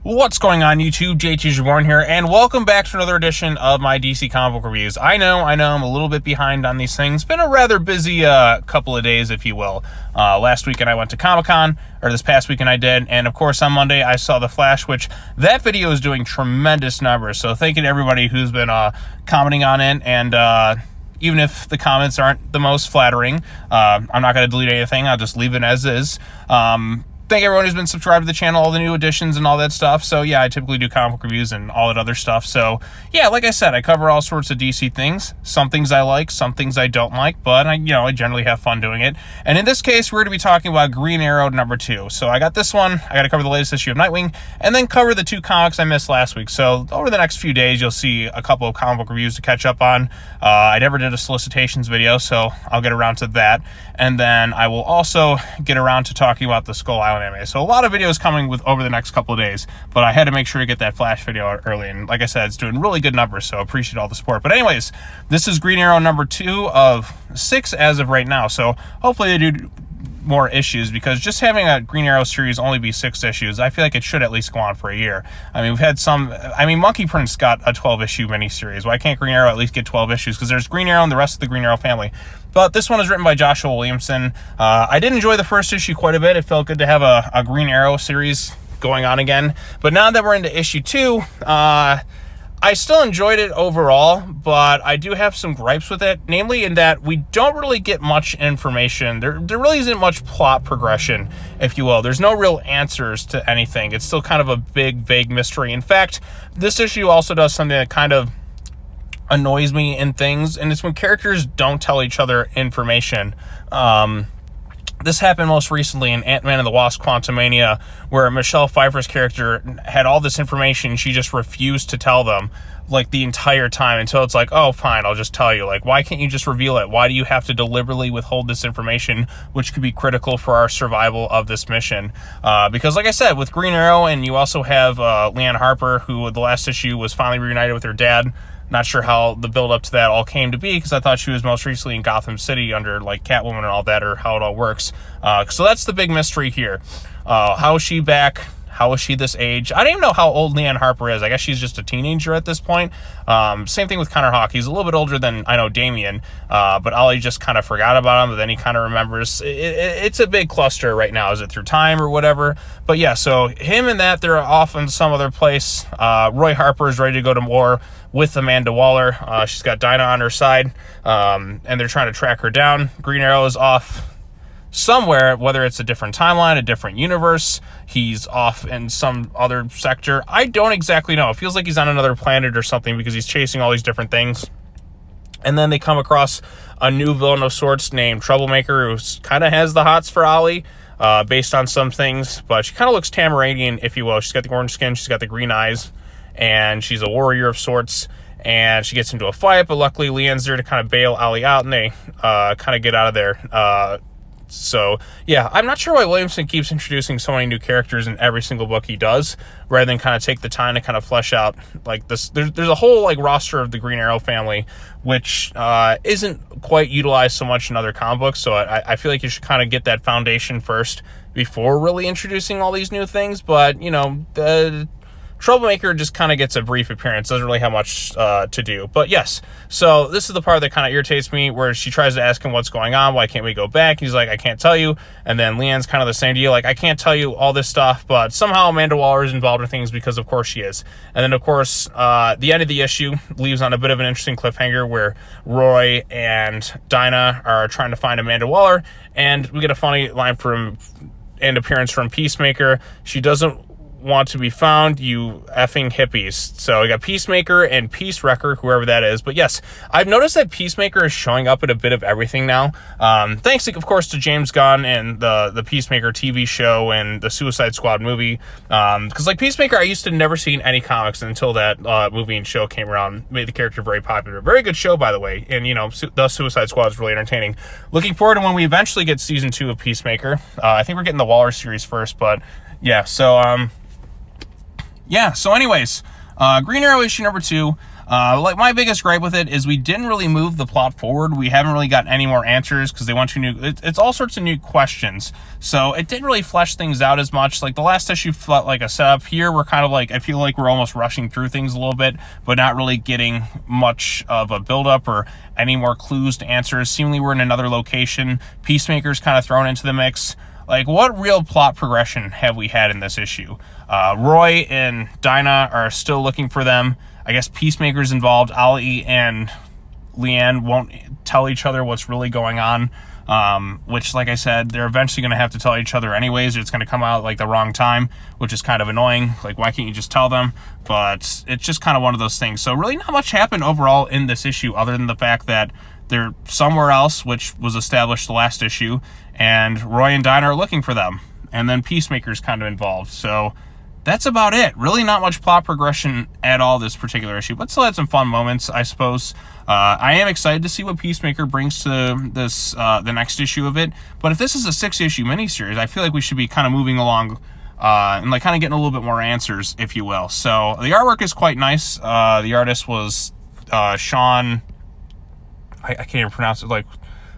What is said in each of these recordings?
What's going on, YouTube? JT Reborn here, and welcome back to another edition of my DC comic book reviews. I know, I'm a little bit behind on these things. Been a rather busy couple of days, if you will. Last weekend I went to Comic-Con, or this past weekend I did, and of course on Monday I saw The Flash, which that video is doing tremendous numbers. So thank you to everybody who's been commenting on it, and even if the comments aren't the most flattering, I'm not going to delete anything. I'll just leave it as is. Thank everyone who's been subscribed to the channel, all the new additions and all that stuff. So yeah, I typically do comic book reviews and all that other stuff. So yeah, like I said, I cover all sorts of DC things. Some things I like, some things I don't like, but I generally have fun doing it. And in this case, we're going to be talking about Green Arrow #2. So I got this one. I got to cover the latest issue of Nightwing, and then cover the two comics I missed last week. So over the next few days, you'll see a couple of comic book reviews to catch up on. I never did a solicitations video, so I'll get around to that. And then I will also get around to talking about the Skull Island anime. So a lot of videos coming over the next couple of days, but I had to make sure to get that Flash video out early. And like I said, it's doing really good numbers, so appreciate all the support. But anyways, this is Green Arrow #2 of 6 as of right now. So hopefully they do more issues, because just having a Green Arrow series only be 6 issues, I feel like it should at least go on for a year. I mean, we've had some, Monkey Prince got a 12-issue miniseries. Why can't Green Arrow at least get 12 issues? Because there's Green Arrow and the rest of the Green Arrow family. But this one is written by Joshua Williamson. I did enjoy the first issue quite a bit. It felt good to have a Green Arrow series going on again. But now that we're into issue 2, I still enjoyed it overall, but I do have some gripes with it, namely in that we don't really get much information. There really isn't much plot progression, if you will. There's no real answers to anything. It's still kind of a big, vague mystery. In fact, this issue also does something that kind of annoys me in things, and it's when characters don't tell each other information. This happened most recently in Ant-Man and the Wasp: Quantumania, where Michelle Pfeiffer's character had all this information. She just refused to tell them, like, the entire time, until it's like, oh, fine, I'll just tell you. Like, why can't you just reveal it? Why do you have to deliberately withhold this information, which could be critical for our survival of this mission? Because, like I said, with Green Arrow, and you also have Leanne Harper, who the last issue was finally reunited with her dad. Not sure how the build-up to that all came to be, because I thought she was most recently in Gotham City under, like, Catwoman and all that, or how it all works. So that's the big mystery here. How is she back? How is she this age? I don't even know how old Leanne Harper is. I guess she's just a teenager at this point. Same thing with Connor Hawke. He's a little bit older than, I know, Damian, but Ollie just kind of forgot about him, but then he kind of remembers. It's a big cluster right now. Is it through time or whatever? But yeah, so him and that, they're off in some other place. Roy Harper is ready to go to war with Amanda Waller. She's got Dinah on her side, and they're trying to track her down. Green Arrow is off somewhere, whether it's a different timeline, a different universe. He's off in some other sector. I don't exactly know. It feels like he's on another planet or something, because he's chasing all these different things. And then they come across a new villain of sorts named Troublemaker, who kind of has the hots for Ollie, based on some things. But she kind of looks Tamaranian, if you will. She's got the orange skin, she's got the green eyes, and she's a warrior of sorts. And she gets into a fight, but luckily Leanne's there to kind of bail Ollie out, and they kind of get out of there. So, yeah, I'm not sure why Williamson keeps introducing so many new characters in every single book he does, rather than kind of take the time to kind of flesh out, like, this. There's a whole, like, roster of the Green Arrow family, which isn't quite utilized so much in other comic books, so I feel like you should kind of get that foundation first before really introducing all these new things. But, you know, the Troublemaker just kind of gets a brief appearance, doesn't really have much to do. But yes, so this is the part that kind of irritates me, where she tries to ask him what's going on, why can't we go back? He's like, I can't tell you. And then Leanne's kind of the same deal, like, I can't tell you all this stuff, but somehow Amanda Waller is involved with things, because of course she is. And then of course, the end of the issue leaves on a bit of an interesting cliffhanger, where Roy and Dinah are trying to find Amanda Waller, and we get a funny line and appearance from Peacemaker. She doesn't want to be found, you effing hippies. So we got Peacemaker and Peace Wrecker, whoever that is. But yes, I've noticed that Peacemaker is showing up in a bit of everything now. Thanks, of course, to James Gunn and the Peacemaker TV show and the Suicide Squad movie. Because, like, Peacemaker, I used to never see in any comics until that movie and show came around. Made the character very popular. Very good show, by the way. And, you know, the Suicide Squad is really entertaining. Looking forward to when we eventually get season 2 of Peacemaker. I think we're getting the Waller series first, but yeah, so, yeah, so anyways, Green Arrow issue #2. Like my biggest gripe with it is we didn't really move the plot forward. We haven't really gotten any more answers because they want you new. It's all sorts of new questions, so it didn't really flesh things out as much. Like the last issue felt like a setup. Here we're kind of like, I feel like we're almost rushing through things a little bit, but not really getting much of a buildup or any more clues to answers. Seemingly we're in another location. Peacemaker's kind of thrown into the mix. Like, what real plot progression have we had in this issue? Roy and Dinah are still looking for them. I guess Peacemaker's involved. Ali and Leanne won't tell each other what's really going on, which, like I said, they're eventually going to have to tell each other anyways. It's going to come out like the wrong time, which is kind of annoying. Like, why can't you just tell them? But it's just kind of one of those things. So really not much happened overall in this issue other than the fact that they're somewhere else, which was established the last issue, and Roy and Dinah are looking for them. And then Peacemaker's kind of involved. So that's about it. Really not much plot progression at all this particular issue, but still had some fun moments, I suppose. I am excited to see what Peacemaker brings to this the next issue of it. But if this is a 6-issue miniseries, I feel like we should be kind of moving along and like kind of getting a little bit more answers, if you will. So the artwork is quite nice. The artist was Sean. I can't even pronounce it. Like,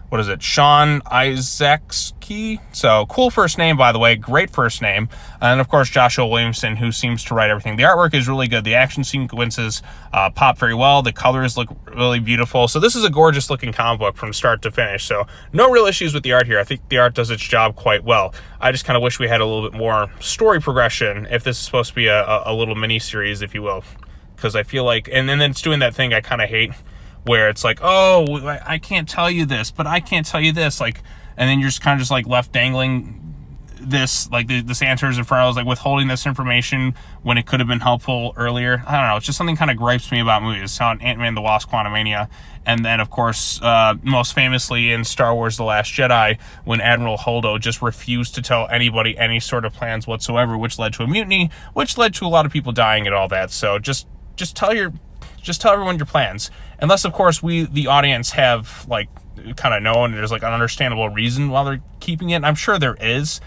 what is it? Sean Isaacski. So cool first name, by the way. Great first name. And of course, Joshua Williamson, who seems to write everything. The artwork is really good. The action sequences pop very well. The colors look really beautiful. So this is a gorgeous looking comic book from start to finish. So no real issues with the art here. I think the art does its job quite well. I just kind of wish we had a little bit more story progression if this is supposed to be a little mini series, if you will. Because I feel like, and then it's doing that thing I kind of hate, where it's like, oh, I can't tell you this, but I can't tell you this, like, and then you're just kind of just like left dangling this, like this answers in front of us, like withholding this information when it could have been helpful earlier. I don't know, it's just something kind of gripes me about movies. How Ant-Man the Wasp: Quantumania, and then of course most famously in Star Wars The Last Jedi, when Admiral Holdo just refused to tell anybody any sort of plans whatsoever, which led to a mutiny, which led to a lot of people dying and all that. So just tell everyone your plans, unless of course we, the audience, have like kind of known there's like an understandable reason why they're keeping it. I'm sure there is,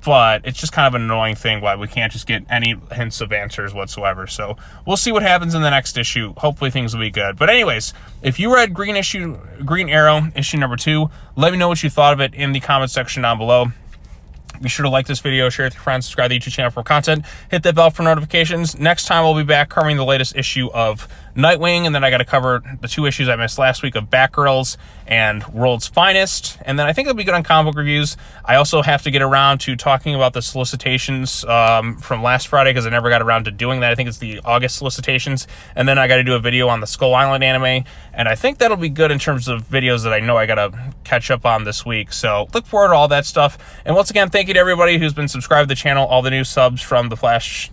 but it's just kind of an annoying thing why we can't just get any hints of answers whatsoever. So we'll see what happens in the next issue. Hopefully things will be good. But anyways, if you read Green Arrow issue number 2, let me know what you thought of it in the comment section down below. Be sure to like this video, share it with your friends, subscribe to the YouTube channel for more content, hit that bell for notifications. Next time we'll be back covering the latest issue of Nightwing, and then I got to cover the 2 issues I missed last week of Batgirls and World's Finest, and then I think it'll be good on comic book reviews. I also have to get around to talking about the solicitations from last Friday, because I never got around to doing that. I think it's the August solicitations, and then I got to do a video on the Skull Island anime, and I think that'll be good in terms of videos that I know I got to catch up on this week. So look forward to all that stuff, and once again, thank you to everybody who's been subscribed to the channel, all the new subs from the Flash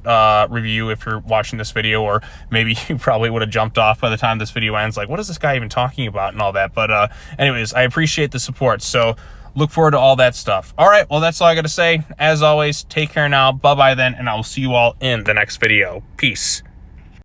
review. If you're watching this video, or maybe you probably would have jumped off by the time this video ends, like, what is this guy even talking about and all that. But anyways, I appreciate the support, so look forward to all that stuff. All right, well, that's all I gotta say. As always, take care now, bye bye then, and I will see you all in the next video. Peace.